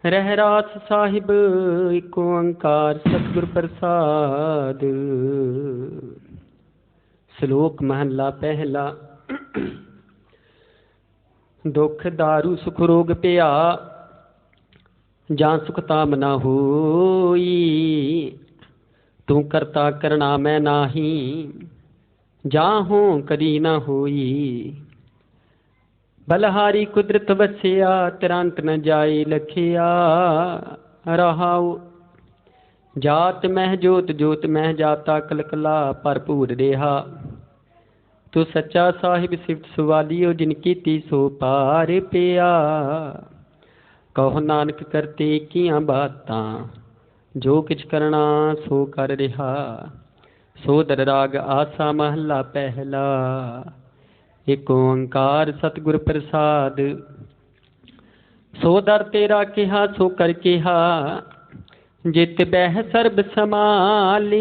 रहरास साहिब एक ओंकार सतगुर प्रसाद। श्लोक महला पहला। दुख दारू सुख रोग पिया जां सुख ताम ना होई। तू करता करना मैं नाही जां हो करी ना होई। बलहारी कुदरत वसिया तिरंत न जाए लखिया। रहाओ जात मह जोत जोत मह जाता कलकला भरपूर रेहा। तू सच्चा साहिब सिफत सवालियो जिनकी ती सो पार पिया। कहो नानक करते किया बातां जो किछ करना सो कर रिहा। सोदर राग आसा महला पहला। एक ओंकार सतगुर प्रसाद। सो दर तेरा किहा सो कर किहा जित बह सर्ब समाले।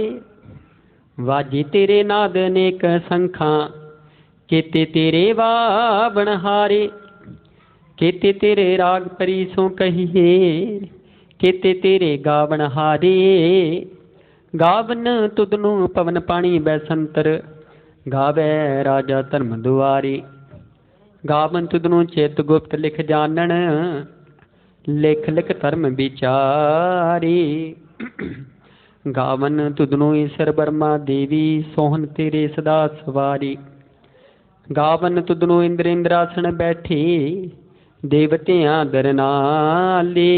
वाजे तेरे नाद अनेक संखा केते तेरे वावण हारे। केते तेरे राग परी सो कहिए केते तेरे गावण हारे। गावन तुदनु पवन पानी बैसंतर गावै राजा धर्म दुआरे। गावन तुदनु चेत गुप्त लिख जानन लिख लिख धर्म विचारे। गावन तुदनु ईश्वर बर्मा देवी सोहन तेरे सदा सवारी। गावन तुदनु इंद्र इंद्रासन बैठे देवतियां दर नाले।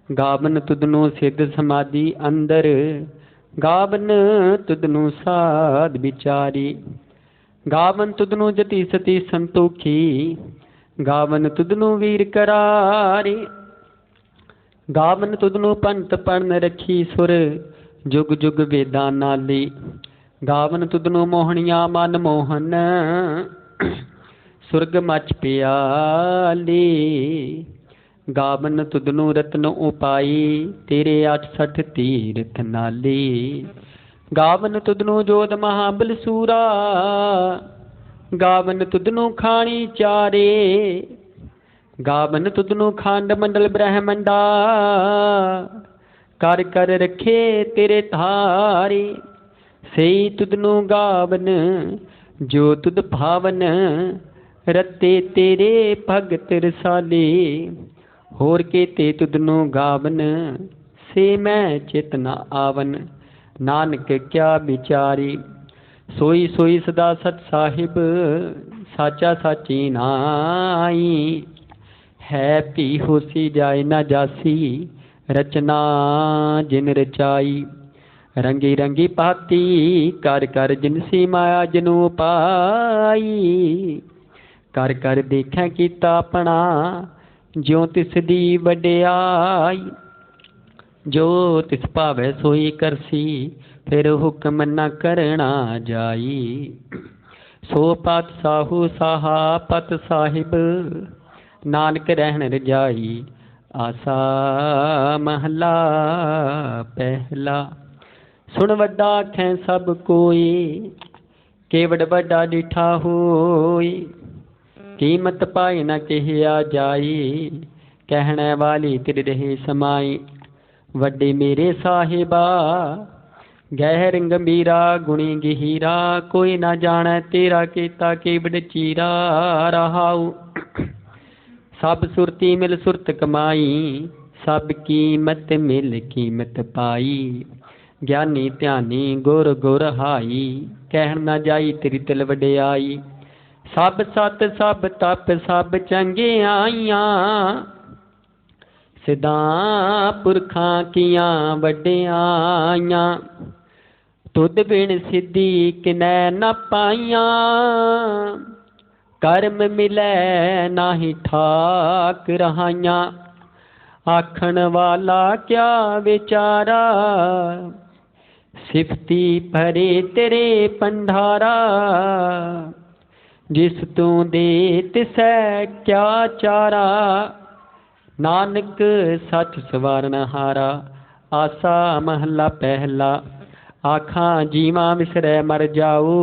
गावन तुदनु सिद्ध समाधि अंदर गावन तुदनु साध विचारी। गावन तुदनु जति सती संतोखी गावन तुदनु वीर करारे। गावन तुदनु पंत पढ़न रखी सुर जुग जुग वेदां नाली। गावन तुदनु मोहनिया मन मोहन सुरग मच प्याली। गावन तुदनु रत्न उपाई तेरे 68 तीरथ नाली। गावन तुदनु जोध महाबल सूरा गावन तुदनु खानी चारे। गावन तुदनु खंड मंडल ब्रह्मंडा कर कर रखे तेरे थारे। सही तुदनु गावन जो तुद भावन रते तेरे भगत रसाले। होर के ते तुदनु गावन से मैं चेतना आवन। नानक क्या विचारी सोई सोई सदा सत साहिब साचा साची नाई। है पी होसी जाए ना जासी रचना जिन रचाई। रंगी रंगी पाती कर कर जिनसी माया जनु पाई। कर कर देखें कीता अपना ज्यों तिस दी वड्याई। जो तिस भावै सोई करसी फिर हुक्म न करना जाई। सो पत साहू साहा पत साहिब नानक रहन रजाई। आसा महला पहला। सुन वड्डा आखें सब कोई केवड़ वड्डा डिठा होई। कीमत पाई न कहिया जाई कहने वाली तिर रहे समाई। वड्डे मेरे साहिबा गहर गंभीरा गुणी गहीरा कोई ना जाने तेरा केता केवड़ चीरा। रहाऊ सब सुरती मिल सुरत कमाई सब कीमत मिल कीमत पाई। ज्ञानी ध्यानी गुर गुर हाई कहन ना जाई तेरी तिल वड्याई। सब सत सब तप सब चंगे आइया सिद्धां पुरखां कियां वड्याइयां। तुद बिन सिद्धि किनै न पाइयां कर्म मिलै नाहि ठाक रहाइयां। आखण वाला क्या विचारा सिफती भरे तेरे पंडारा। जिस तू दे तिसै क्या चारा नानक सच सवारन हारा। आसा महला पहला। आखा जीवा विसरै मर जाओ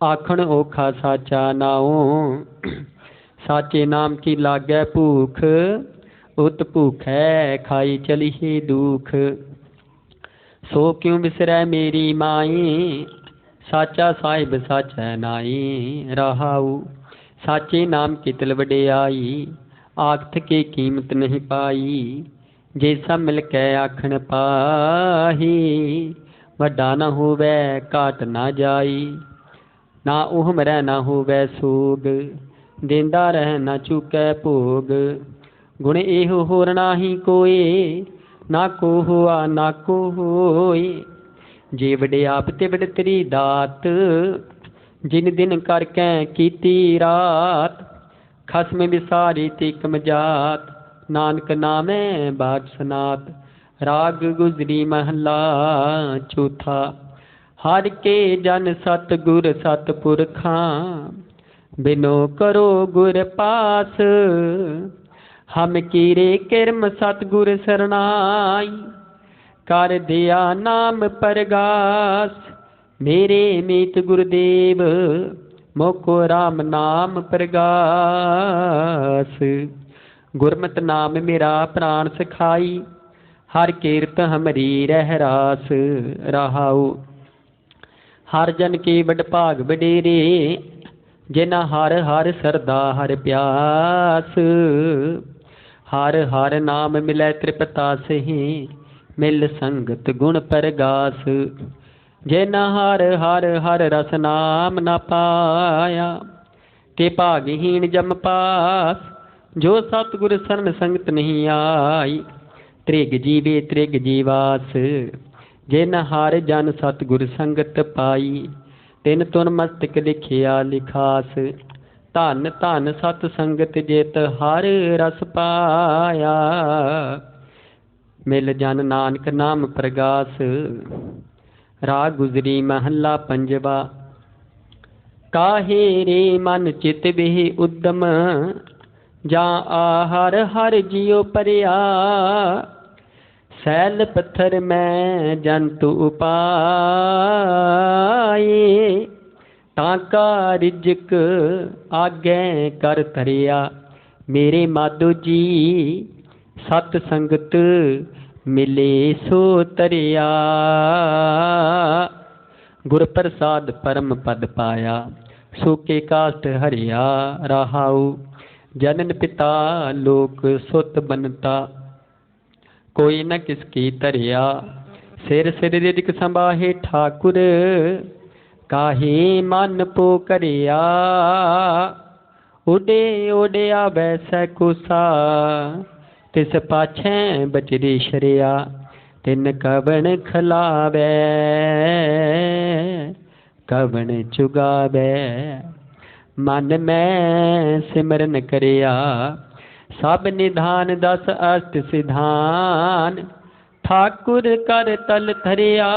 आखण ओखा साचा नाओ। साचे नाम की लागै भूख उत भूखै खाई चलिए दुख। सो क्यों बिसरै मेरी माई, साचा साहिब साचै नाई। रहाऊ साचे नाम की तिल वडियाई, आखत की कीमत नहीं पाई। जैसा मिल कै आखण पाही, वड्डा न होवै घाट ना जाई। ना ओह मरै ना होवै सोग, देंदा रह ना चूकै भोग। गुण एहो होर नाही कोई, ना को हुआ ना को होई। जे वडियाप ते वड तेरी दात, जिन दिन करकै कीती रात। खसम विसारी ते कम जात, नानक नामै बाट सनात। राग गुजरी महला चौथा। हर के जन सतगुर सतपुरखां, बिनो करो गुर पास। हम कीरे किरम सतगुर सरनाई, कर दिया नाम परगास। मेरे मीत गुरुदेव, मोको राम नाम प्रगास। गुरमत नाम मेरा प्राण सखाई, हर कीरत हमरी रह रास। रहाऊ हर जन के बड़ भाग वडेरे, जिना हर हर सरदा हर प्यास। हर हर नाम मिलै त्रिपता सही, मिल संगत गुण परगास। जिन हर हर हर रस नाम न पाया, ते भागहीन जम पास। जो सतगुर शरण संगत नहीं आई, त्रिग जीवे त्रिग जीवास। जिन हर जन सतगुर संगत पाई, तिन तुन मस्तक लिखिया लिखास। धन धन सत संगत जित हर रस पाया, मिल जन नानक नाम प्रगास। राग गुजरी महला पंजवा। काहे रे मन चित बिहि उद्दम, जा आहर हर जियो परिया। सैल पत्थर में जंतु उपाए, टांका रिजक आगे कर धरिया। मेरे माधो जी सत संगत मिले सो तरिया। गुर प्रसाद परम पद पाया, सूके काष्ट हरिया। रहाऊ जनन पिता लोक सुत बनता, कोई न किसकी तरिया। सिर सिर रिजक संभाहे ठाकुर, काहे मन पो करिया। उडे उडया वैसै कुसा, तिस पाछै बचरी शरिया। तिन कवन खलावै, कवन चुगावै। मन में सिमरन करिया, सब निधान दस अष्ट सिधान। ठाकुर कर तल धरिया,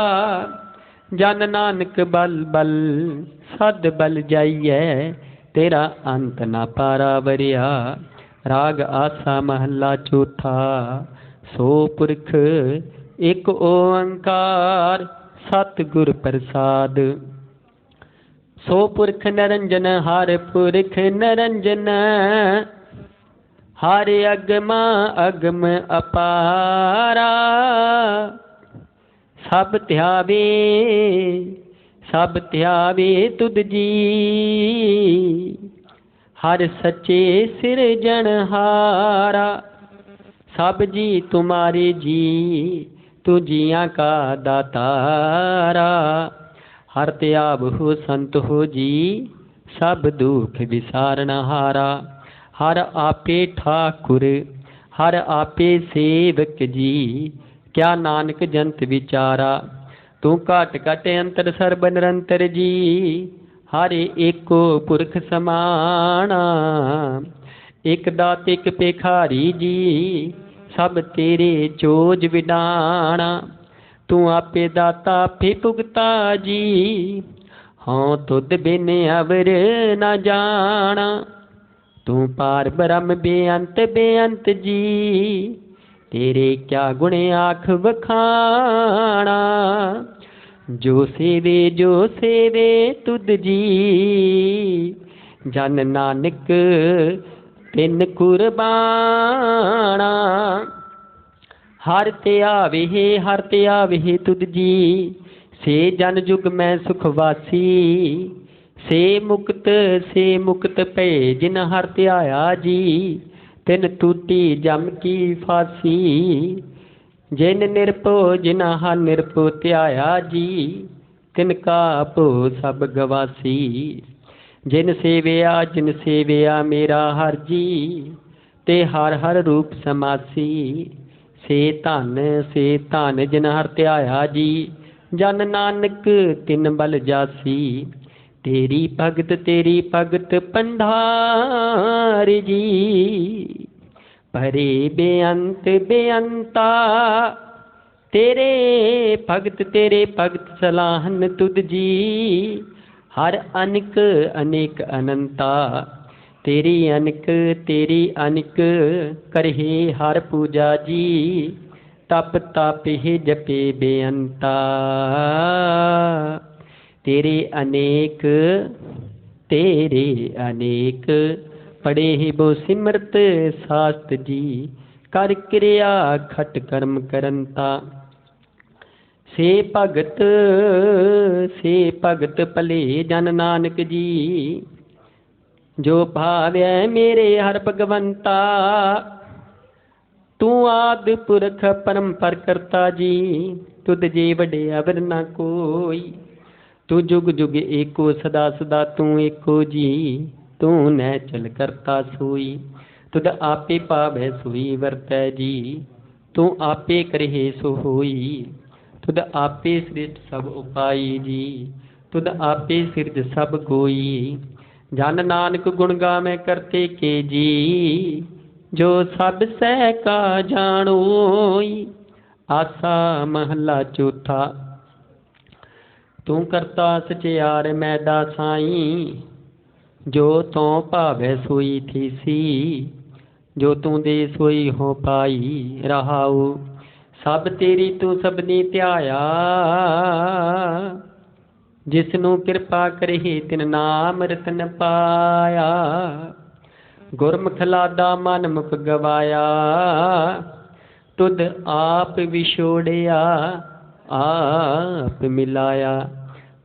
जन नानक बल बल सद बल जाइए। तेरा अंत ना पारा वरिया। राग आसा महला चौथा। सो पुरख एक ओंकार, सतगुर प्रसाद। सो पुरख नरंजन हर पुरख नरंजन, हर अगमा अगम अपारा। सब ध्यावे तुद जी, हर सच्चे सिरजनहारा। सब जी तुम्हारे जी, तू जिया का दातारा। हर त्याग हो संत हो जी, सब दुख विसारनहारा। हर आपे ठाकुर हर आपे सेवक जी, क्या नानक जंत विचारा। तू घट घट अंतर सर्ब निरंतर जी, हरे एको पुरख समाना। एक दात एक भिखारी जी, सब तेरे चोज विडाना। तू आपे दाता आपे भुगता जी, हाँ तुद बिन अवर न जाना। तू पार ब्रह्म बेअंत बेअंत जी, तेरे क्या गुण आख बखाना। जो सेवे तुद जी, जन नानक तिन कुर्बाना। हर ते आवे तुद जी, से जन जुग मैं सुखवासी। से मुक्त पे जिन हर त्याया जी, तिन टूटी जम की फांसी। जिन हर निरपो त्याया जी, तिनका पो सब गवासी। जिन सेविया मेरा हर जी, ते हर हर रूप समासी। से धन जिन हर त्याया जी, जन नानक तिन बल जासी। तेरी भगत पंडार जी, परे बेअंता। तेरे भगत सलाहन तुद जी, हर अनेक अनंता। तेरी अनिक करहे हर पूजा जी, तप हे जपे बेअंता। तेरे अनेक पढ़े ही बो सिमरत शास्त्र जी, कर क्रिया खट कर्म करंता। से भगत भले जन नानक जी, जो भावै मेरे हर भगवंता। तू आदि पुरख परंपर करता जी, तुद जे वडे अवर न कोई। तू जुग जुग एको सदा तू एको जी, तू न चल करता सोई। तुद आपे पावै सोई वरतै जी, तू आपे करहे सो होई। तुद आपे सृष्ट सब उपाई जी, तुद आपे सिरज सब कोई। जन नानक गुण गावे करते के जी, जो सब सह का जानोई। आसा महला चौथा। तू करता सचियार मैदा साई, जो तो भावै सोई थीसी। जो तू दे सोई हो पाई रहाऊ, सब तेरी तू सबनी ध्याया। जिसनू कृपा करही तिन नाम रतन पाया। गुरमुख लादा मन मुख गवाया, तुद आप विछोड़िया आप मिलाया।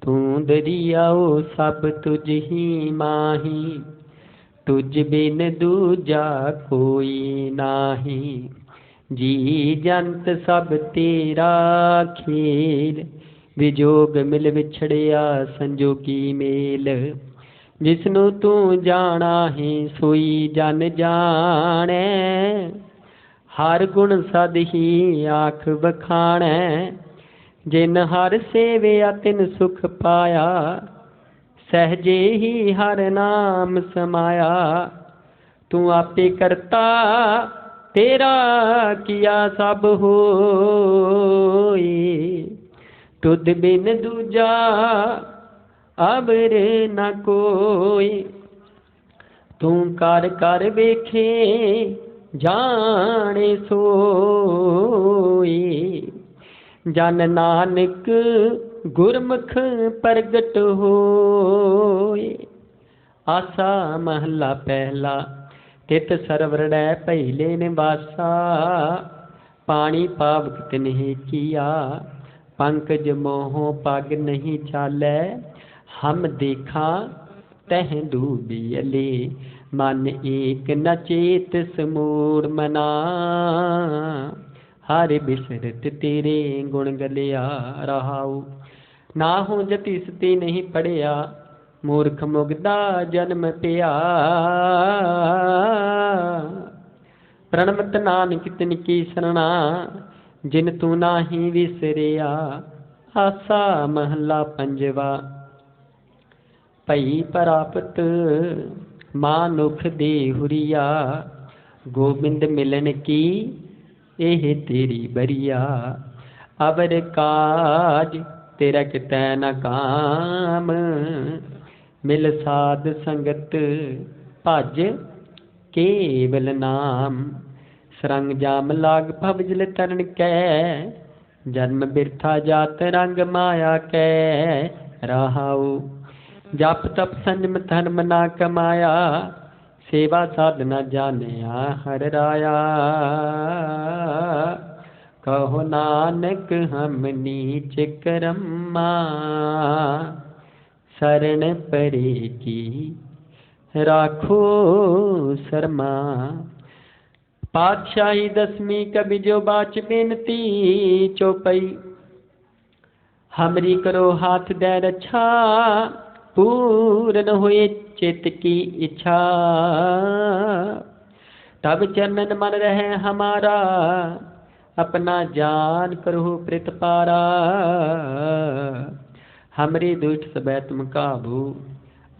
तू दरियाओ सब तुझ ही माही, तुझ बिन दूजा कोई नाही। जी जंत सब तेरा खेल, विजोग मिल विछड़िया संजोगी मेल। जिसनु तू जाना है सोई जन जाने, हर गुण सद ही आख बखाणै। जिन हर सेविया तिन सुख पाया, सहजे ही हर नाम समाया। तू आपे करता तेरा किया सब होई। तुद बिन दूजा अबर न कोई। तू कर वेखे जाने सोई। जन नानक गुरमुख प्रगट होए। आसा महला पहला। तित सरवरड़ै पहले निवासा, पानी पावक तिन्हि किया। पंकज मोह पग नहीं चालै, हम देखा तह डूबियले। मन एक न चेत समूर मना, हर बिसरत तेरे गुण गलिया रहाऊ। ना हो जति सती नहीं पढ़िया, मूर्ख मुगदा जन्म पिया। प्रणमत नानक तिन की शरणा, जिन तू नाही विसरिया। आसा महला पंजवा। भई प्राप्त मानुख देहुरिया, गोबिंद मिलन की एह तेरी बरिया। अवर काज तेरा कितै न काम, मिल साध संगत भज केवल नाम। सरंग जाम लाग भव जल तरन कै, जन्म बिरथा जात रंग माया कै रहाऊ। जप तप संयम धर्म ना कमाया, सेवा साधना जानिया हर राया। कहो नानक हम नीच करम्मा, शरण परे की राखो शर्मा। पातशाही दसवीं कवि जो बाच बेनती, चौपई हमरी करो हाथ दे रक्षा। पूर्ण हुए चित की इच्छा, तब चरणन मन रहे हमारा। अपना जान करो प्रतिपारा। हमरे दुष्ट सबै तुम काबू,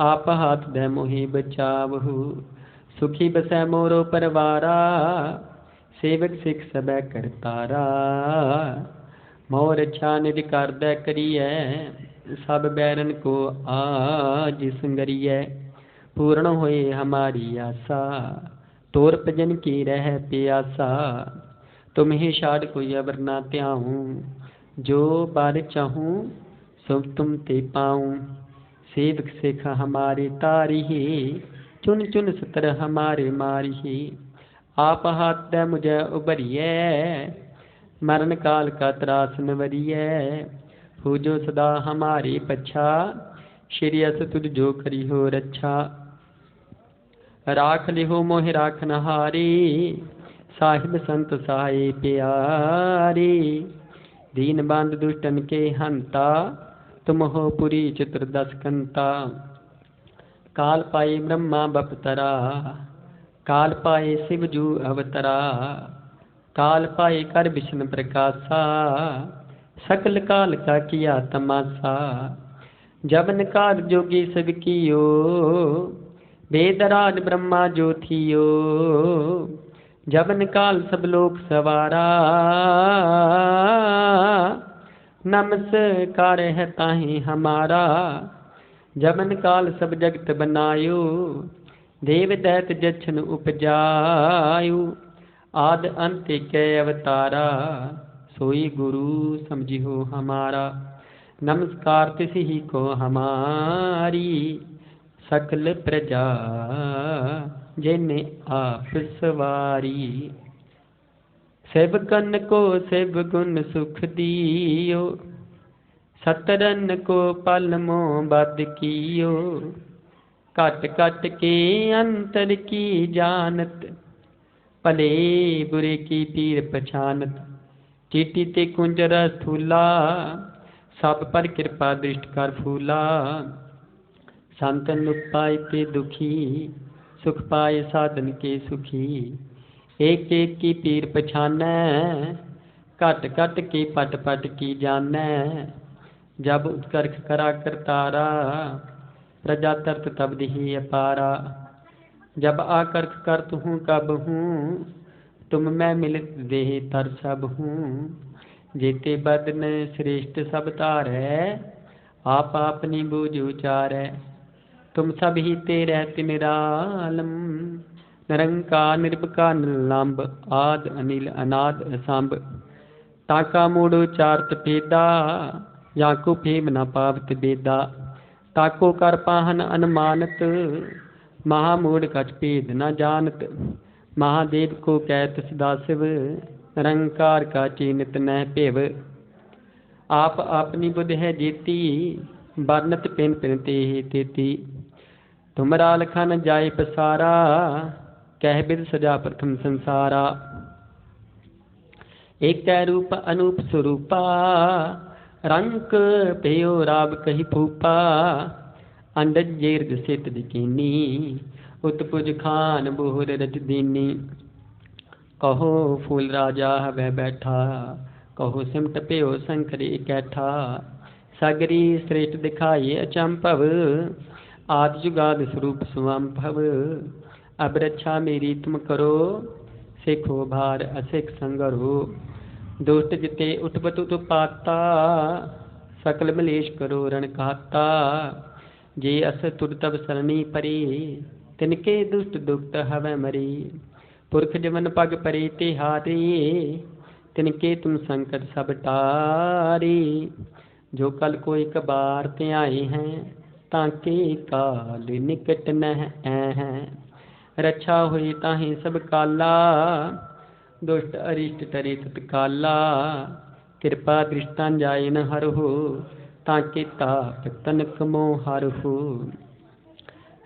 आप हाथ दे मोहि बचावहु। सुखी बसै मोरो परवारा, सेवक सिख सबै करतारा। मोर अच्छा निज कर दै करिए, सब बैरन को आज संगरिए। पूर्ण होए हमारी आशा, तोर भजन की रह प्यासा। तुम ही छाड़ कोई अवर ना त्याऊं, जो बार चाहूं सो तुम ते पाऊं। सेवक सिख हमारे तारी ही, चुन चुन सतर हमारे मारी ही। आप हाथ दे मुझे उबरिए, मरण काल का त्रास नवरिए। हो जो सदा हमारी पच्छा, श्री अस तुझ जो करी हो रक्षा। राख लिहो मोहि राखन हारी, साहिब संत सहाय प्यारी। दीन बंद दुष्टन के हंता, तुम हो पुरी चतुर्दश कंता। काल पाए ब्रह्मा बपतरा, काल पाए शिव जू अवतरा। काल पाए कर विष्णु प्रकाशा, सकल काल का किया तमाशा। जबन काल जोगी सब कियो, वेदराज ब्रह्मा जो थियो। जबन काल सब लोक सवारा, नमस्कार है ताहि हमारा। जबन काल सब जगत बनायो, देव दैत जछन उपजायु। आद अंत कै अवतारा, सोई गुरु समझियो हमारा। नमस्कार तिस ही को हमारी, सकल प्रजा जिने आप सवारी। सेवकन को सेव गुण सुख दियो, सतरन को पल मोह बद कियो। कट कट के अंतर की जानत, भले बुरे की पीर पछानत। चीटी ते कुंजर स्थूला, सब पर कृपा दृष्ट कर फूला। संतन पाए ते दुखी, सुख पाए साधन के सुखी। एक एक की पीर पछानै, घट घट के पट पट की जानै। जब उत्कर्ष करा करतारा, प्रजा तरत तब दिही अपारा। जब आकर्ष करत हूँ कब हूँ, तुम मैं मिलित देह तर सब हूँ। जेते बदन श्रेष्ठ सब तारै, आप अपनी बूझ उचारै। तुम सब ही ते रहते निरालम, निरंकार निर्विकार निलंब। आद अनिल अनाद असंभ, ताका मूड़ उचारत भेदा। याको फेम न पावत बेदा, ताको कर पाहन अनुमानत। महामूढ़ कछ भेद न जानत, महादेव को कहत सदाशिव। निरंकार का चीनत न पेव, आप अपनी बुध है जीती। बरनत पिन पिन ते ही तेती, तुमरा लखन जाय पसारा। कह बिद सजा प्रथम संसारा। एक रूप अनूप स्वरूपा, रंक भयो राव कही फूपा। अंडज जेर्ग सित दिकीनी, उत्पुज खान बोहर रच दीनी। कहो फूल राजा वह बैठा, कहो सिमट प्यो शंकर इकैठा। सगरी श्रेष्ठ दिखाए अचंभव, आदि जुगाद स्वरूप स्वंभव। अब रक्षा मेरी तुम करो, सिखो भार असिख संगरो। दुष्ट जिते उठबत उत्पाता, सकल मलेश करो रण कहता। जे अस तुर तब सरणी परी, तिनके दुष्ट दुष्ट हवै मरी। पुरख जमन पग परे तिहारी, तिनके तुम संकट सब टारी। जो कल को एक बार ते आए हैं, ताके काल निकट न हैं। रक्षा हुई ताहि सब काला, दुष्ट अरिष्ट तरे तत्काला। कृपा दृष्टां जाय न हरहु, ताके ताप तनक मोह हरहु।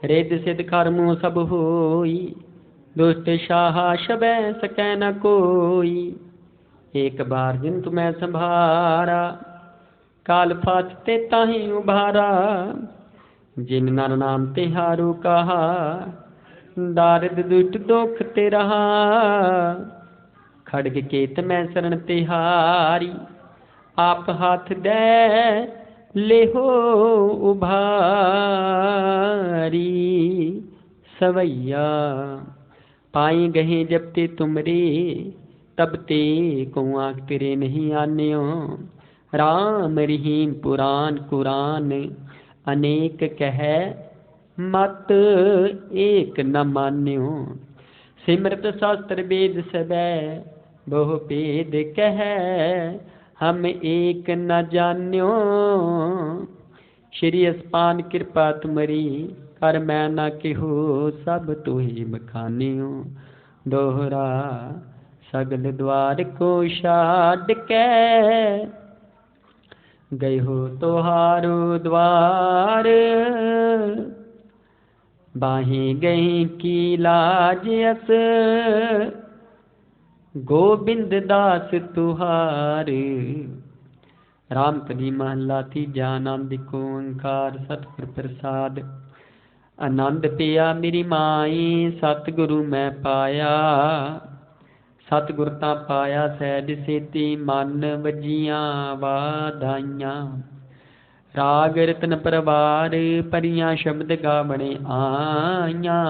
रिद्धि सिद्ध कर्मों सब होई, दुष्ट शाहा शबै सकै न कोई। एक बार जिन तुम्हें संभारा, काल फात ते ताहि उभारा। जिन नर नाम तिहारू कहा, दारिद दुष्ट दुख ते रहा। खड़ग केत में शरण तिहारी, आप हाथ दे लेहो उभारी। सवैया पाई गहे जब ते तुमरे, तब ते को आँख तेरे नहीं आन्यो। राम रहीम पुराण कुरान, अनेक कह मत एक न मान्यो। सिमरत शास्त्र वेद सबै, बहु भेद कह हम एक न जान्यो। श्री अस्पान कृपा तुमरी, कर मैं न केहू सब तुहि बखानियो। दोहरा सगल द्वार को छाड़ के, गए हो तोहारो द्वार। बाहें गई की लाज अस, गोबिंद दास तुहार। रामपदी महला तीजा। आनंद को ओंकार सतगुर प्रसाद। आनंद पिया मेरी माई, सतगुरु मैं पाया। सतगुर तां पाया सहज सेती, मन वजियां वाधाइयां। राग रतन परवार, परियां शब्द गावणे आइयां।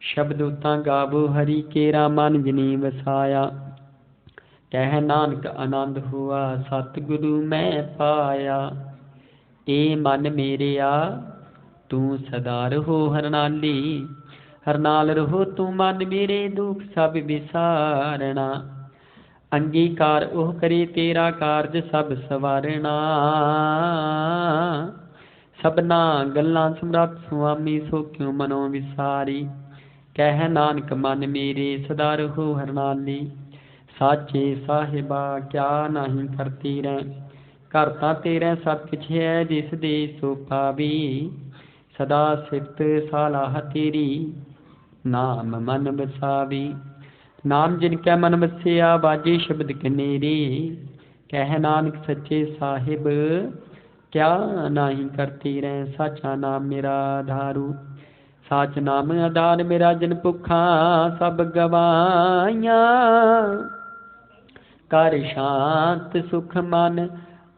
शब्द उतां गावो हरि केरा, मन जिनी वसाया। कह नानक आनंद हुआ, सतगुरु मैं पाया। ए मन मेरेया तू सदा रहो हरनाली। हरनाल रहो तू मन मेरे, दुख सब विसारना। अंगीकार ओह करे तेरा कारज सब सवारना। सबना गल्लां समरथ सुआमी, सो क्यों मनो विसारी। कह नानक मन मेरे सदा रहो हरनाली। साचे साहिबा क्या नहीं करती रह, करता तेरे सब किछ है जिस दे सो पावी। सदा सिफत सालाह तेरी, नाम मन बसावी। नाम जिनकै मन बसिया, बाजे शब्द कनेरी। कह नानक सच्चे साहिब क्या नाही करती रह। साचा नाम मेरा आधारू, साच नाम आधार मेरा। जिन भुखा सब गवाइया, कर शांत सुख मन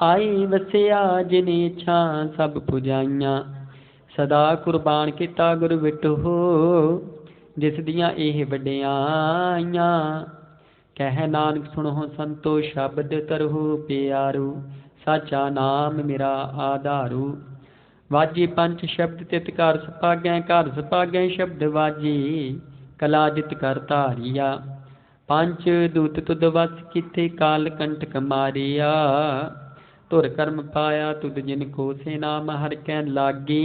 आई वसिया। जिन इच्छा सब पुजाइया, सदा कुर्बान किता गुर विटो। जिस दियां एह वड्याइयां, कह नानक सुनो संतो शब्द तरहु प्यारू। साचा नाम मेरा आधारू, वाजी पंच शब्द तित घर सपागै। घर सपागै शब्द वाजी, कला जित कर धारिया। पंच दूत तुद वस किथे, काल कंटक मारिया। धुर कर्म पाया तुद जिन को, से नाम हर कै लागे।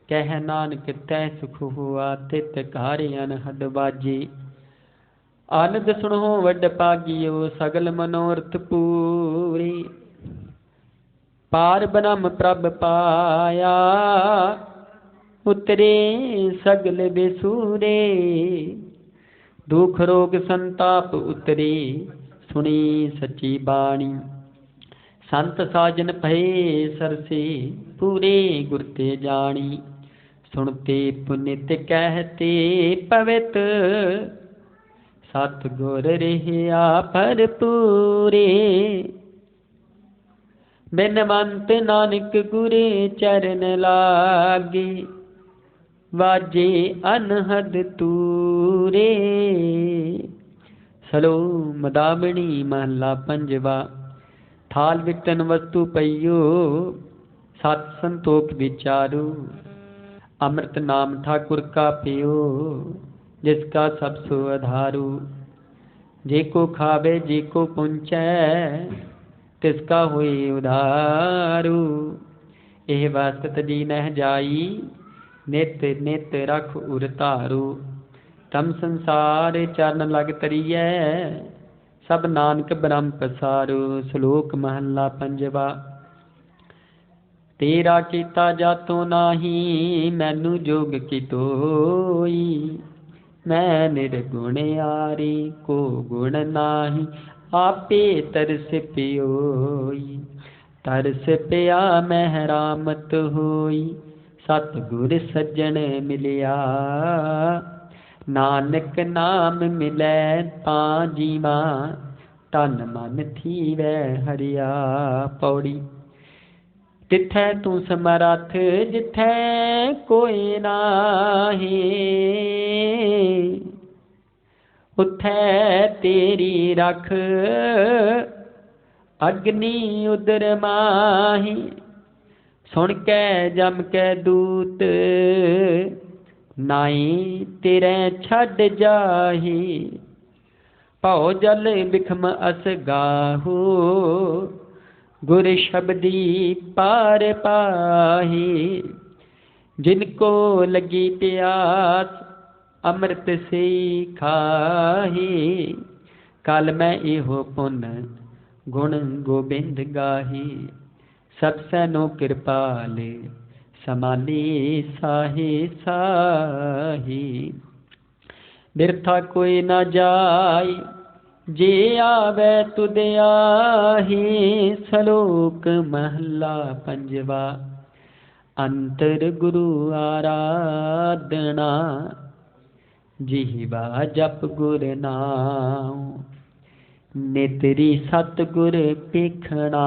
कह नानक तै सुख हुआ, तित घर अनहद बाजी। आनंद सुनो वड पागियो, सगल मनोरथ पूरे। पार ब्रह्म प्रभ पाया, उतरे सगल बेसूरे। दुख रोग संताप उतरे, सुनी सच्ची बाणी। संत साजन भये सरसे, पूरे गुर ते जानी। सुनते पुनित कहते पवित, सतगुर रहिया भरपूरे। बिनवंत नानक गुरे चरण लागे, वाजे अनहद तूरे। सलो मदावणी महला पंजवा। थाल विटन वस्तु पइयो, सत संतोख विचारू। अमृत नाम ठाकुर का पियो, जिसका सब सो आधारू। जे को खावे जे को पुंचै, तिसका होए उधारू। एह वास्तत जी नह जाई, नित नित रख उर धारू। तम संसार चरण लग तरिए, सब नानक ब्रह्म पसारो। श्लोक महला पंजवा। तेरा कीता जातो नाही, मैनू जोग की तोई। मैं निर्गुण आरी, को गुण नाही, आपे तरस पियोई। तरस पिया महरामत होई, सतगुर सज्जन मिलिया। नानक नाम मिलै तां जीवा, तन मन थीवै हरिया। पौड़ी। तिथै तू समरथ, जिथै कोई नाहि। उथै तेरी रख, अग्नि उदर माही। सुन कै जम कै दूत, नाई तेरे छड़ जाही। भौ जल बिखम अस गाहू, गुर शब्दी पार पाही। जिनको लगी प्यास, अमृत से खाही। कल मैं इहो पुन, गुण गोबिंद गाही। सतसैनो कृपाल, समाली साही साही। बिरथा कोई न जाय, जे आवे तुद आही। श्लोक महला पंजवा। अंतर गुरु आराधना, जिह्वा जप गुर नाम। नेतरी सतगुर पेखना,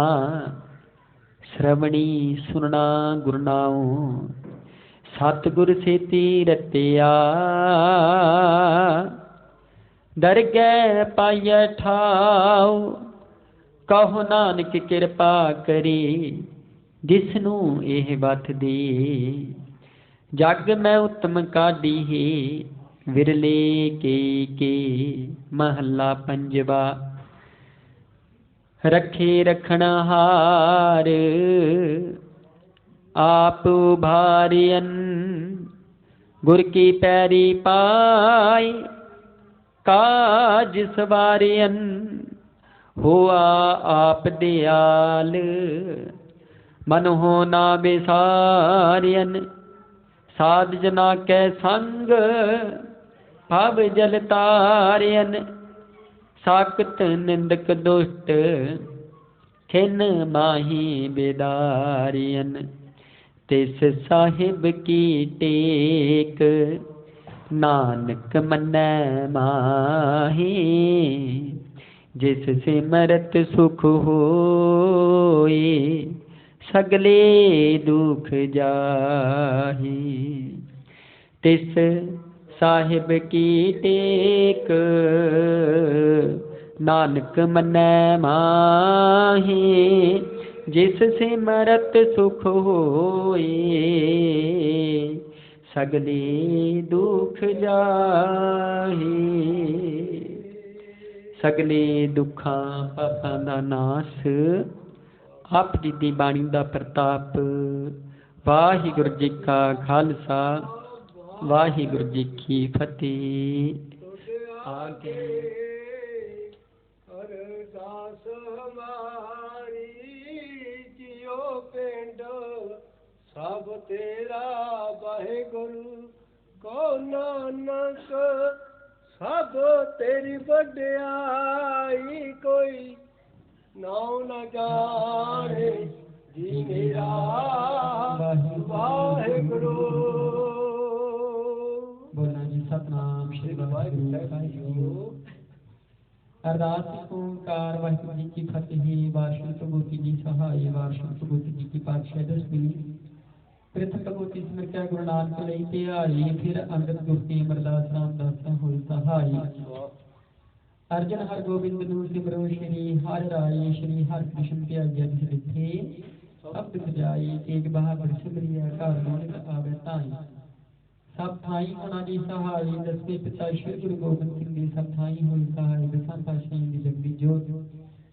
श्रवणी सुनना गुर नाम। सतगुर सेती रतिया, दरगै पाइय ठाओ। कहो नानक कृपा करी, जिसनू एह बत दी। जग में उत्तम काढी, विरले के महला पंजवा। रखे रखना हार, आप उभारियन। गुर की पैरी पाई, काज सवारियन। होआ आप दयाल, मन हो ना बिसारियन। साध जना कै संग, भव जल तारियन। साकत निंदक दुष्ट, खिन माही बेदारियन। तिस साहिब की टेक, नानक मन्नै माही। जिस सिमरत सुख होए, सगले दुख जाही। तिस साहिब की टेक, नानक मन्नै माही। जिस सिमरत सुख होए, सगले दुख जाही। सगले दुखां पापां दा नाश, आप जी दी बाणी दा प्रताप। वाहिगुरू जी का खालसा, वाहिगुरू जी की फतेह। आगे अरदास हमारी, जियो पिंड सब तेरा। वाहिगुरू को नानक, सब तेरी वड्याई। कोई नाम न जाने जी मेरा, वाहिगुरू। बोलना जी सतनाम श्री वाहिगुरू। अरदास ओंकार वाहिगुरू जी की फतेह। वार्षिक प्रभुति जी सहाय, वार्षिक प्रभुति जी की पातशाह दसवीं। प्रथम प्रभुति सिमर क्या गुरु नानक लई ध्याई। फिर अंगद गुरती अमरदास रामदास होई सहाय। अर्जन हर गोबिंद नू सिमरो, श्री हर राय। श्री हर कृष्ण ध्याय लिखे, अब दुख जाई। एक बहादुर सिमरिया, घर नानक आवे ताई। सब थाई होना जी सहाय। दसवें पिता श्री गुरु गोबिंद सिंह जी, सब थाई होई सहाय। दसां पातशाही दी जगदी जोत,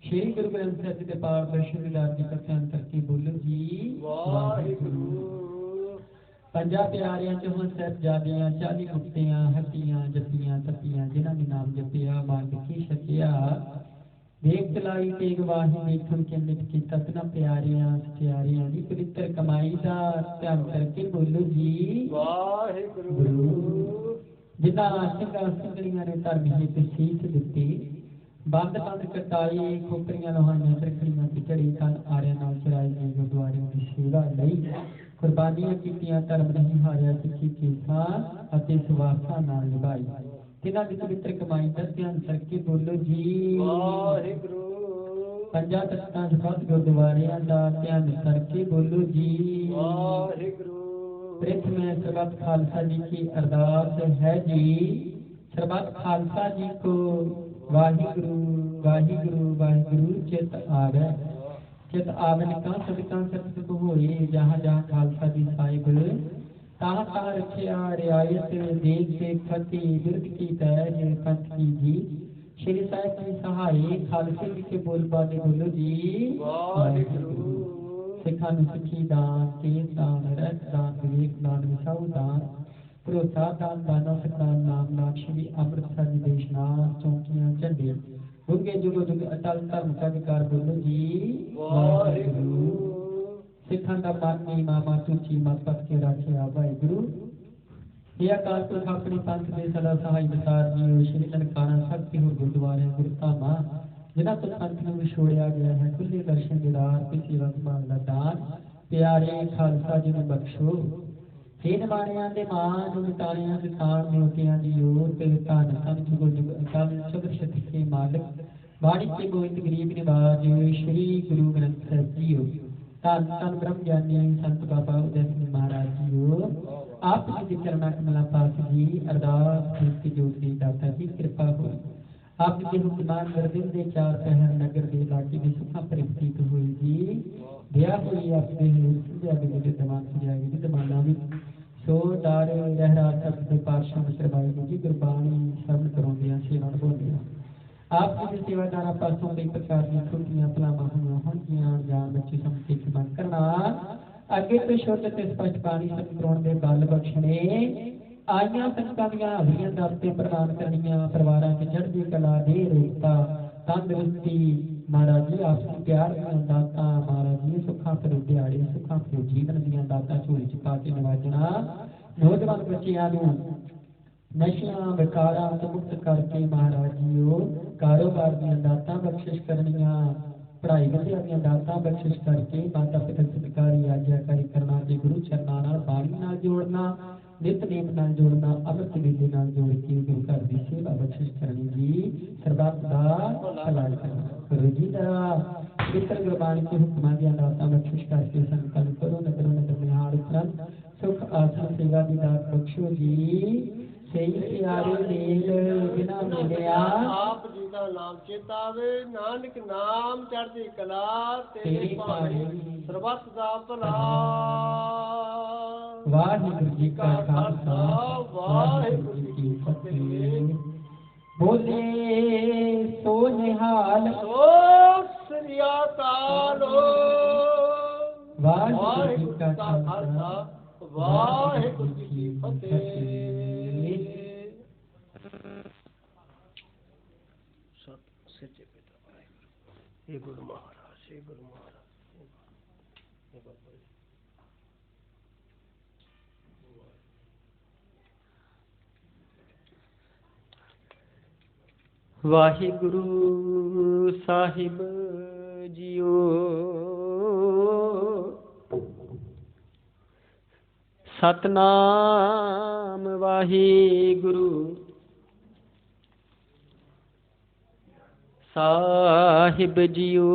श्री गुरु ग्रंथ ਸਾਹਿਬ जी के पाठ दर्शन विदार जी कथन करके बोलो जी वाहिगुरू। पंजा प्यारियां चों साहिबजादियां 40 मुक्तियां हटियां जपियां तपियां जिन्हां ने नाम जपिया मांग की छकिया देख चलाई तेग वाही देखन के नित की ततना प्यारियां सत्यारियां दी पवित्र कमाई दा ध्यान करके बोलो जी वाहिगुरु। जिन्हां ਸਿੰਘਾਂ ਸਿੰਘਣੀਆਂ ने धर्म हित सीख दिती ਬੰਦ ਬੰਦ ਕਟਾਈ ਖੋਪਰੀਆਂ ਲੋਹਾਈਆਂ ਤਰਖੜੀਆਂ की ਝੜੀ ਤਨ ਆਰਿਆਂ ਨਾਲ ਚਰਾਈ ਗਈ ਗੁਰਦੁਆਰਿਆਂ ਦੀ ਸੇਵਾ ਲਈ ਕੁਰਬਾਨੀਆਂ ਕੀਤੀਆਂ ਧਰਮ ਨਹੀਂ ਹਾਰਿਆ ਸਿੱਖੀ ਚੀਜ਼ਾਂ ਅਤੇ ਸਵਾਸਾਂ ਨਾਲ ਨਿਭਾਈ ਜਿਨ੍ਹਾਂ ਦੀ ਪਵਿੱਤਰ ਕਮਾਈ ਦਾ ਧਿਆਨ ਕਰਕੇ ਬੋਲੋ ਜੀ ਵਾਹਿਗੁਰੂ। ਪੰਜਾਂ ਤਖਤਾਂ ਦੇ ਵੱਧ ਗੁਰਦੁਆਰਿਆਂ ਦਾ ਧਿਆਨ ਕਰਕੇ ਬੋਲੋ ਜੀ ਵਾਹਿਗੁਰੂ। प्रथम सरबत खालसा जी की अरदास है जी सरबत खालसा जी को वाहिगुरु वाहिगुरु वाहिगुरु चित आवे चित आवन का सदका सतसुख होए जहाँ जहाँ खालसा जी साहिब तहाँ तहाँ रखिया रियायत देख से फतेह बिरद की तैज पंथ की जी श्री साहिब की सहाय खालसे जी के बोल बाले बोलो जी वाहिगुरु। सिखा सिखी दान तेज दान रस दान विवेक दान विसाऊ दान भरोसा दान दाना सदान नाम नाम श्री अमृतसर देशनाथ चौकियां झंडे गुरगे जुग जुग अटल धर्म का विकार बोलो जी वाहिगुरु। सिखा का मानी मामा तुची मत पत के राखिया वाहिगुरु। ये अकाल पुरख अपने पंथ में सदा सहाय विचार जी श्री ननकाना शक्ति हो गुरुद्वारे गुरधामा जिन्हां तो संत नूं विछोड़िया गया है खुले दर्शन दीदार की सेवा संभाल दा दान प्यारे खालसा जी नूं बख्शो हे निमाणियां दे मान मिटाणियां दे ताण न्योतियां दी ओर ते धन धन जुग जुग अकाल चौधर शक्ति के मालिक वाणिज्य गोविंद गरीब निवाज श्री गुरु ग्रंथ साहिब जी हो धन धन ब्रह्म ज्ञानी संत बाबा उदय सिंह महाराज जी हो आप जी चरणा कमला पास जी अरदास की जोती दाता जी कृपा हो आप जी हुक्मान गर्दिन दे चार पहर नगर दे लाटी दी सुखा परिप्तीत हुई जी दिया हुई आप दे सुझा दे दे दमान सुझा दे दमाना भी सो दार रहरा तक दे पार्षद सरबाई जी गुरबाणी शरण कराउंदियां सेवा निभाउंदियां आप जी दे सेवादारां पासों कई प्रकार दी छुट्टियां भलावां होईयां होणगीआं जान बच्चे समझे क्षमा करना अगे तो शुद्ध ते स्पष्ट बाणी संकराउण दे बल बख्शणे आईयां संगतां दीआं हाज़रियां दाते प्रदान करनियां परिवारां च चढ़दी कला दे रूपता तंदुरुस्ती महाराज जी आपसी प्यार दीआं दातां महाराज जी सुखां भरे दिहाड़े सुखां भरे जीवन दीआं दातां झोली च पा के नवाजना नौजवान बच्चियां नूं नशियां विकारां तो मुक्त करके महाराज जी कारोबार दीआं दातां बख्शिश करनियां पढ़ाई विद्या दीआं दातां बख्शिश करके माता पिता सत्कारी आज्ञाकारी करना ते गुरु चरनां नाल बाणी नाल जोड़ना नितनेम नाल जोड़ना अमृत वेले नाल जोड़ के गुरु घर की सेवा बख्शिश करनी जी सरबत दा भला करना गुरु जी दा पवित्र गुरबाणी के हुक्मां दी दातां बख्शिश करके संतां नूं करो नगर निहाल उपरंत सुख आसन सेवा दी दात बख्शो जी सही प्यारे मेल बिना मिलिया आप जी दा नाम चेतावे नानक नाम चढ़दी कला तेरी बाणी सरबत दा भला। वाहिगुरु जी का खालसा वाहिगुरु जी की फतेह। बोले सो निहाल सो श्री अकाल वाहिगुरु जी का खालसा वाहिगुरु जी की फतेह। हे गुरु महाराज हे गुरु महाराज वाहिगुरु साहिब जियो सतनाम वाहिगुरु साहिब जियो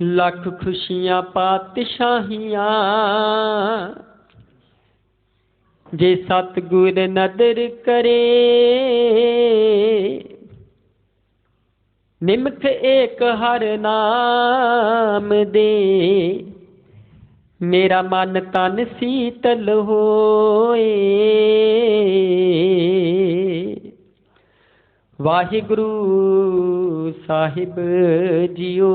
लख खुशियां पातशाहियां जे सतगुर नदर करे निमख एक हर नाम दे मेरा मन तन शीतल होए। वाहिगुरु साहिब जियो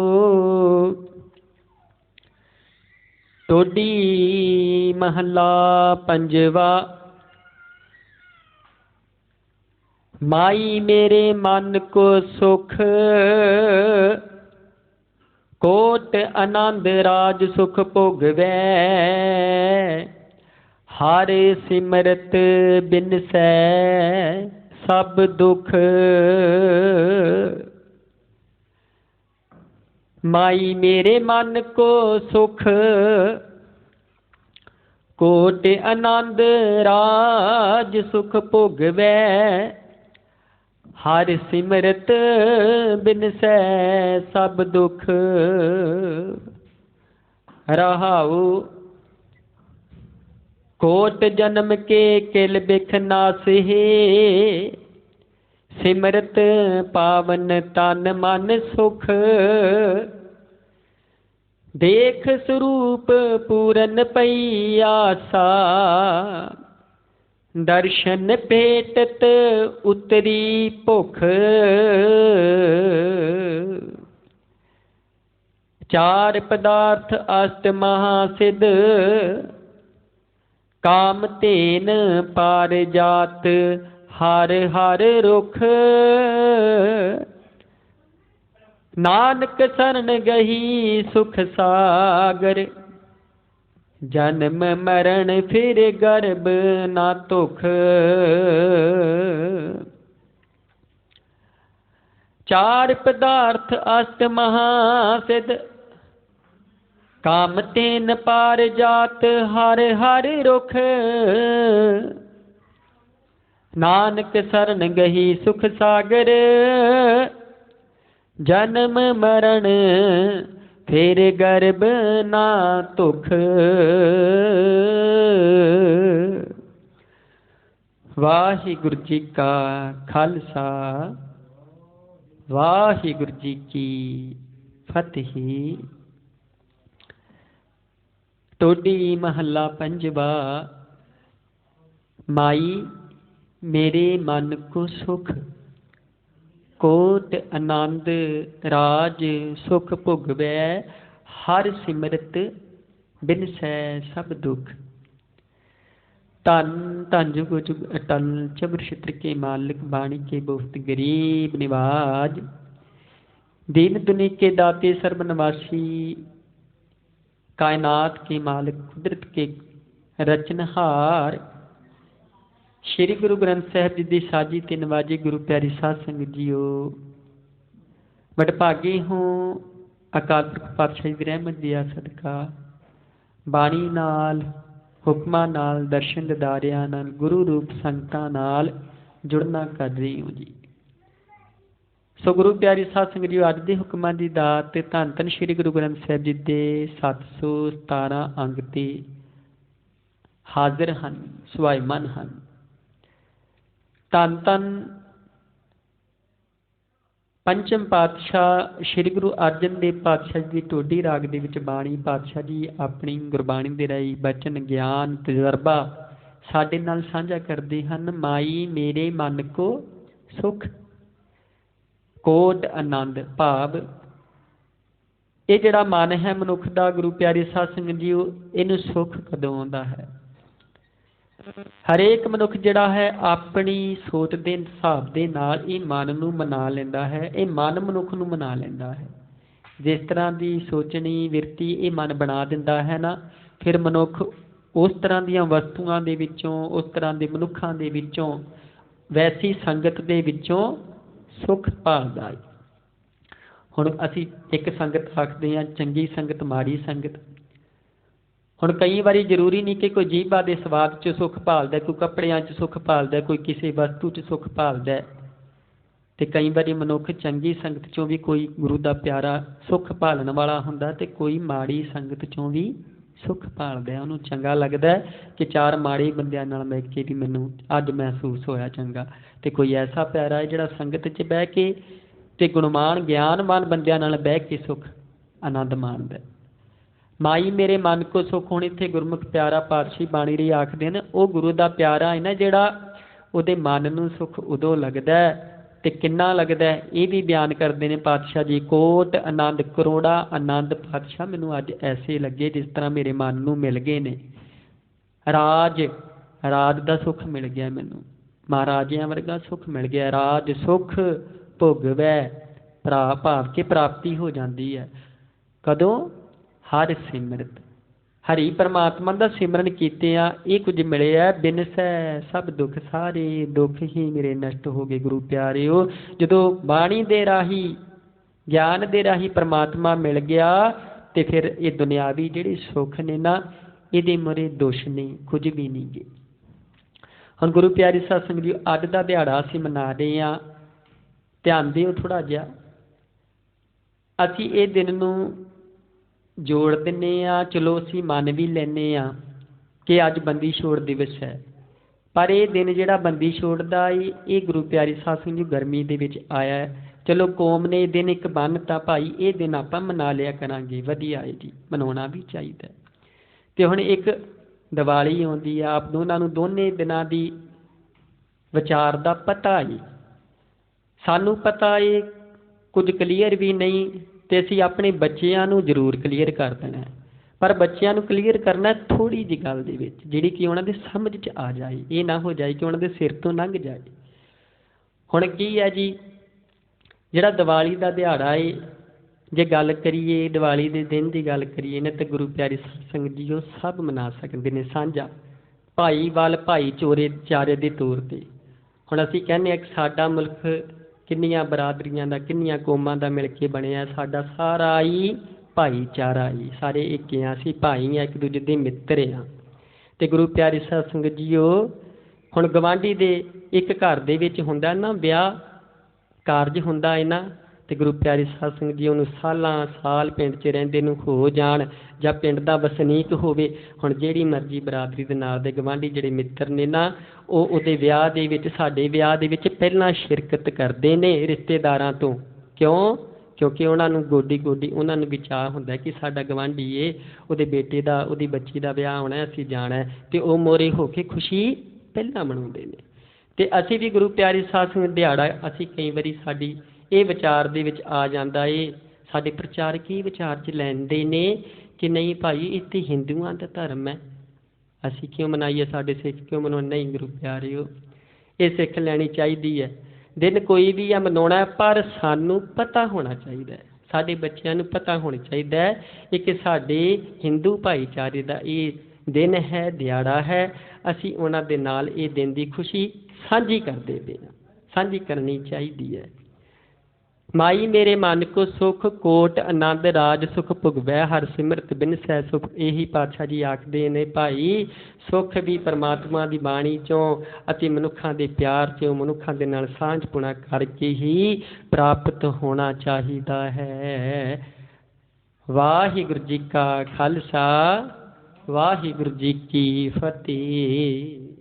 टोडी महला पंजवा। माई मेरे मन को सुख कोट आनंद राज सुख भोगवै। हर सिमरत बिनसै सब दुख। माई मेरे मन को सुख कोट आनंद राज सुख भोगवै। हर सिमरत बिनसै सब दुख। रहाऊ कोट जन्म के किल बिख नासहे। सिमरत पावन तन मन सुख। देख स्वरूप पूरन पई आसा। दर्शन भेटत उतरी भुख। चार पदार्थ अष्ट महासिद्ध। काम तेन पार जात हर हर रुख। नानक शरण गही सुख सागर। जन्म मरण फिर गर्भ ना तुख। चार पदार्थ अष्ट महासिद्ध। काम तेन पार जात हर हर रुख। नानक शरण गही सुख सागर। जन्म मरण फिर गर्भ ना तुख। वाहिगुरु जी का खालसा वाहिगुरु जी की फतेह। टोडी महला पंजवा। माई मेरे मन को सुख कोट आनंद राज सुख भोगवै। हर सिमरत बिनसै सब दुख। धन धन जुग जुग अटल चबर छित्र के मालिक बाणी के बहुत गरीब निवाज। दीन दुनी के दाते सर्वनवासी कायनात के मालिक कुदरत के रचनहार। श्री गुरु ग्रंथ साहिब जी की साजी ते नवाजी गुरु प्यारी साध संगत जीओ। वडभागे हों अकाल पुरख पातशाही की रहमत दिया सदका बाणी नाल हुक्मां नाल दर्शन दिदारियां नाल गुरु रूप संगतां नाल जुड़ना कर रही हूँ जी। सो गुरु प्यारी साध संगत जीओ, अज दे हुक्मां दी दात धन धन श्री गुरु ग्रंथ साहिब जी दे 717 अंग ते हाजिर हन, सुभाईमान हन। धन धन पंचम पातशाह श्री गुरु अर्जन देव पातशाह जी टोडी राग दे विच बाणी पातशाह जी अपनी गुरबाणी दे राही बचन ज्ञान तजर्बा साडे नाल साझा करते हैं। माई मेरे मन को सुख कोट आनंद भाव ये जिहड़ा मन है मनुख दा गुरु प्यारे साध संगत जी इनू सुख कदों आउंदा है। हरेक मनुख जिहड़ा है अपनी सोच के हिसाब के नाल ये मन नूं मना लैंदा है। ये मन मनुख नूं मना लैंदा है। जिस तरह की सोचनी विरती ये मन बना दिंदा है ना, फिर मनुख उस तरह दीयां वस्तुआं दे विचों उस तरह के मनुखां दे विचों वैसी संगत दे विचों सुख भालदा है। हुण असीं एक संगत आखदे हां चंगी संगत माड़ी संगत। हुण कई बारी जरूरी नहीं कि कोई जीभा के स्वाद च सुख भालदा, कोई कपड़ियां च सुख भालदा, कोई किसी वस्तु च सुख भालदा। ते कई बारी मनुख चंगी संगत चों भी कोई गुरु का प्यारा सुख भालन वाला हुंदा ते कोई माड़ी संगत चों भी सुख भालदा। उहनूं चंगा लगदा कि चार माड़े बंदियां नाल मिल के भी मैनूं अज महसूस होया चंगा। ते कोई ऐसा प्यारा है जिहड़ा संगत च बह के ते गुणमान ज्ञानवान बंदियां नाल बह के सुख आनंद माणदा। माई मेरे मन को सुख। हुण इत्थे गुरमुख प्यारा पातशाही बाणी रही आखदे ने, वो गुरु का प्यारा है ना जिहड़ा उहदे मन नूं सुख उदों लगदा ਤੇ ਕਿੰਨਾ ਲੱਗਦਾ ਹੈ ਇਹ ਵੀ ਬਿਆਨ ਕਰਦੇ ਨੇ ਪਾਤਸ਼ਾਹ ਜੀ। ਕੋਟ ਆਨੰਦ ਕਰੋੜਾ ਆਨੰਦ ਪਾਤਸ਼ਾਹ ਮੈਨੂੰ ਅੱਜ ਐਸੇ ਲੱਗੇ ਜਿਸ ਤਰ੍ਹਾਂ ਮੇਰੇ ਮਨ ਨੂੰ ਮਿਲ ਗਏ ਨੇ। ਰਾਜ ਦਾ ਸੁੱਖ ਮਿਲ ਗਿਆ ਮੈਨੂੰ, ਮਹਾਰਾਜਿਆਂ ਵਰਗਾ ਸੁੱਖ ਮਿਲ ਗਿਆ। ਰਾਜ ਸੁੱਖ ਭੋਗਵੈ ਭਾਵ ਕਿ ਪ੍ਰਾਪਤੀ ਹੋ ਜਾਂਦੀ ਹੈ। ਕਦੋਂ? ਹਰ ਸਿਮਰਤ, ਹਰੀ ਪਰਮਾਤਮਾ ਦਾ ਸਿਮਰਨ ਕੀਤੇ ਆ ਇਹ ਕੁਝ ਮਿਲਿਆ। ਬਿਨਸੈ ਸਭ ਦੁੱਖ ਸਾਰੇ, ਦੁੱਖ ਹੀ ਮੇਰੇ ਨਸ਼ਟ ਹੋ ਗਏ। ਗੁਰੂ ਪਿਆਰਿਓ, ਜਦੋਂ ਬਾਣੀ ਦੇ ਰਾਹੀਂ ਗਿਆਨ ਦੇ ਰਾਹੀਂ ਪਰਮਾਤਮਾ ਮਿਲ ਗਿਆ ਤੇ ਫਿਰ ਇਹ ਦੁਨਿਆਵੀ ਜਿਹੜੇ ਸੁੱਖ ਨੇ ਨਾ ਇਹਦੇ ਮੂਹਰੇ ਦੁਸ਼ ਨਹੀਂ, ਕੁਝ ਵੀ ਨਹੀਂ ਗੇ। ਹੁਣ ਗੁਰੂ ਪਿਆਰੀ ਸਾਧ ਸੰਗਤ ਜੀ, ਅੱਜ ਦਾ ਦਿਹਾੜਾ ਅਸੀਂ ਮਨਾ ਰਹੇ ਹਾਂ, ਧਿਆਨ ਦਿਓ ਥੋੜ੍ਹਾ ਜਿਹਾ। ਅਸੀਂ ਇਹ ਦਿਨ ਨੂੰ ਜੋੜ ਦਿੰਦੇ ਹਾਂ, ਚਲੋ ਅਸੀਂ ਮੰਨ ਵੀ ਲੈਂਦੇ ਹਾਂ ਕਿ ਅੱਜ ਬੰਦੀ ਛੋੜ ਦਿਵਸ ਹੈ, ਪਰ ਇਹ ਦਿਨ ਜਿਹੜਾ ਬੰਦੀ ਛੋੜ ਦਾ ਇਹ ਗੁਰੂ ਪਿਆਰੀ ਸਾਧ ਸੰਗਤ ਜੀ ਗਰਮੀ ਦੇ ਵਿੱਚ ਆਇਆ ਹੈ। ਚਲੋ ਕੌਮ ਨੇ ਇਹ ਦਿਨ ਇੱਕ ਬੰਨ੍ਹਤਾ ਭਾਈ, ਇਹ ਦਿਨ ਆਪਾਂ ਮਨਾ ਲਿਆ ਕਰਾਂਗੇ, ਵਧੀਆ ਹੈ ਜੀ, ਮਨਾਉਣਾ ਵੀ ਚਾਹੀਦਾ। ਤੇ ਹੁਣ ਇੱਕ ਦੀਵਾਲੀ ਆਉਂਦੀ ਆ, ਆਪ ਦੋਨਾਂ ਨੂੰ ਦੋਨੇ ਦਿਨਾਂ ਦੀ ਵਿਚਾਰ ਦਾ ਪਤਾ ਹੈ, ਸਾਨੂੰ ਪਤਾ ਇਹ ਕੁਝ ਕਲੀਅਰ ਵੀ ਨਹੀਂ ਤੇ ਅਸੀਂ ਆਪਣੇ ਬੱਚਿਆਂ ਨੂੰ ਜ਼ਰੂਰ ਕਲੀਅਰ ਕਰ ਦੇਣਾ। ਪਰ ਬੱਚਿਆਂ ਨੂੰ ਕਲੀਅਰ ਕਰਨਾ ਥੋੜ੍ਹੀ ਜਿਹੀ ਗੱਲ ਦੇ ਵਿੱਚ, ਜਿਹੜੀ ਕਿ ਉਹਨਾਂ ਦੇ ਸਮਝ 'ਚ ਆ ਜਾਏ, ਇਹ ਨਾ ਹੋ ਜਾਏ ਕਿ ਉਹਨਾਂ ਦੇ ਸਿਰ ਤੋਂ ਲੰਘ ਜਾਏ। ਹੁਣ ਕੀ ਹੈ ਜੀ, ਜਿਹੜਾ ਦੀਵਾਲੀ ਦਾ ਦਿਹਾੜਾ ਏ, ਜੇ ਗੱਲ ਕਰੀਏ ਦੀਵਾਲੀ ਦੇ ਦਿਨ ਦੀ ਗੱਲ ਕਰੀਏ ਨਾ ਤਾਂ ਗੁਰੂ ਪਿਆਰੀ ਸੰਗਤ ਜੀ ਉਹ ਸਭ ਮਨਾ ਸਕਦੇ ਨੇ ਸਾਂਝਾ, ਭਾਈ ਵੱਲ ਭਾਈ ਚਾਰੇ ਦੇ ਤੌਰ 'ਤੇ। ਹੁਣ ਅਸੀਂ ਕਹਿੰਦੇ ਹਾਂ ਕਿ ਸਾਡਾ ਮੁਲਕ ਕਿੰਨੀਆਂ ਬਰਾਦਰੀਆਂ ਦਾ, ਕਿੰਨੀਆਂ ਕੌਮਾਂ ਦਾ ਮਿਲ ਕੇ ਬਣਿਆ, ਸਾਡਾ ਸਾਰਾ ਹੀ ਭਾਈਚਾਰਾ ਹੀ, ਸਾਰੇ ਇੱਕ ਹਾਂ, ਅਸੀਂ ਭਾਈ ਹਾਂ, ਇੱਕ ਦੂਜੇ ਦੇ ਮਿੱਤਰ ਹਾਂ। ਤੇ ਗੁਰੂ ਪਿਆਰੀ ਸਾਧ ਸੰਗਤ ਜੀਓ, ਹੁਣ ਗਵਾਂਢੀ ਦੇ ਇੱਕ ਘਰ ਦੇ ਵਿੱਚ ਹੁੰਦਾ ਨਾ ਵਿਆਹ ਕਾਰਜ ਹੁੰਦਾ ਹੈ ਨਾ, ਤੇ ਗੁਰੂ ਪਿਆਰੀ ਸਾਧ ਸੰਗਤ ਜੀ ਉਹਨੂੰ ਸਾਲਾਂ ਸਾਲ ਪਿੰਡ 'ਚ ਰਹਿੰਦੇ ਨੂੰ ਹੋ ਜਾਣ ਜਾਂ ਪਿੰਡ ਦਾ ਵਸਨੀਕ ਹੋਵੇ, ਹੁਣ ਜਿਹੜੀ ਮਰਜ਼ੀ ਬਰਾਦਰੀ ਦੇ ਨਾਲ ਦੇ ਗਵਾਂਢੀ ਜਿਹੜੇ ਮਿੱਤਰ ਨੇ ਨਾ, ਉਹ ਉਹਦੇ ਵਿਆਹ ਦੇ ਵਿੱਚ, ਸਾਡੇ ਵਿਆਹ ਦੇ ਵਿੱਚ ਪਹਿਲਾਂ ਸ਼ਿਰਕਤ ਕਰਦੇ ਨੇ ਰਿਸ਼ਤੇਦਾਰਾਂ ਤੋਂ। ਕਿਉਂ? ਕਿਉਂਕਿ ਉਹਨਾਂ ਨੂੰ ਗੋਡੀ ਉਹਨਾਂ ਨੂੰ ਵੀ ਚਾਅ ਹੁੰਦਾ ਕਿ ਸਾਡਾ ਗਵਾਂਢੀ ਏ, ਉਹਦੇ ਬੇਟੇ ਦਾ, ਉਹਦੀ ਬੱਚੀ ਦਾ ਵਿਆਹ ਹੋਣਾ, ਅਸੀਂ ਜਾਣਾ, ਤੇ ਉਹ ਮੋਹਰੇ ਹੋ ਕੇ ਖੁਸ਼ੀ ਪਹਿਲਾਂ ਮਨਾਉਂਦੇ ਨੇ। ਤੇ ਅਸੀਂ ਵੀ ਗੁਰੂ ਪਿਆਰੀ ਸਾਧ ਸੰਗਤ ਦਿਹਾੜਾ, ਅਸੀਂ ਕਈ ਵਾਰੀ ਸਾਡੀ ਇਹ ਵਿਚਾਰ ਦੇ ਵਿੱਚ ਆ ਜਾਂਦਾ ਏ, ਸਾਡੇ ਪ੍ਰਚਾਰਕ ਇਹ ਵਿਚਾਰ 'ਚ ਲੈਂਦੇ ਨੇ ਕਿ ਨਹੀਂ ਭਾਈ ਇੱਥੇ ਹਿੰਦੂਆਂ ਦਾ ਧਰਮ ਹੈ, ਅਸੀਂ ਕਿਉਂ ਮਨਾਈਏ, ਸਾਡੇ ਸਿੱਖ ਕਿਉਂ ਮਨਾਉਣ? ਨਹੀਂ ਗੁਰੂ ਪਿਆਰਿਓ, ਇਹ ਸਿੱਖ ਲੈਣੀ ਚਾਹੀਦੀ ਹੈ। ਦਿਨ ਕੋਈ ਵੀ ਆ ਮਨਾਉਣਾ, ਪਰ ਸਾਨੂੰ ਪਤਾ ਹੋਣਾ ਚਾਹੀਦਾ ਹੈ, ਸਾਡੇ ਬੱਚਿਆਂ ਨੂੰ ਪਤਾ ਹੋਣਾ ਚਾਹੀਦਾ ਹੈ ਕਿ ਸਾਡੇ ਹਿੰਦੂ ਭਾਈਚਾਰੇ ਦਾ ਇਹ ਦਿਨ ਹੈ, ਦਿਹਾੜਾ ਹੈ, ਅਸੀਂ ਉਹਨਾਂ ਦੇ ਨਾਲ ਇਹ ਦਿਨ ਦੀ ਖੁਸ਼ੀ ਸਾਂਝੀ ਕਰਦੇ ਪਏ ਹਾਂ, ਸਾਂਝੀ ਕਰਨੀ ਚਾਹੀਦੀ ਹੈ। ਮਾਈ ਮੇਰੇ ਮਨ ਕੋ ਸੁਖ ਕੋਟ ਆਨੰਦ ਰਾਜ ਸੁਖ ਭੁਗਵੈ ਹਰ ਸਿਮਰਤ ਬਿਨਸੈ ਸੁਖ। ਇਹੀ ਪਾਤਸ਼ਾਹ ਜੀ ਆਖਦੇ ਨੇ ਭਾਈ, ਸੁੱਖ ਵੀ ਪਰਮਾਤਮਾ ਦੀ ਬਾਣੀ 'ਚੋਂ ਅਤੇ ਮਨੁੱਖਾਂ ਦੇ ਪਿਆਰ 'ਚੋਂ, ਮਨੁੱਖਾਂ ਦੇ ਨਾਲ ਸਾਂਝਪੁਣਾ ਕਰਕੇ ਹੀ ਪ੍ਰਾਪਤ ਹੋਣਾ ਚਾਹੀਦਾ ਹੈ। ਵਾਹਿਗੁਰੂ ਜੀ ਕਾ ਖਾਲਸਾ, ਵਾਹਿਗੁਰੂ ਜੀ ਕੀ ਫਤਿਹ।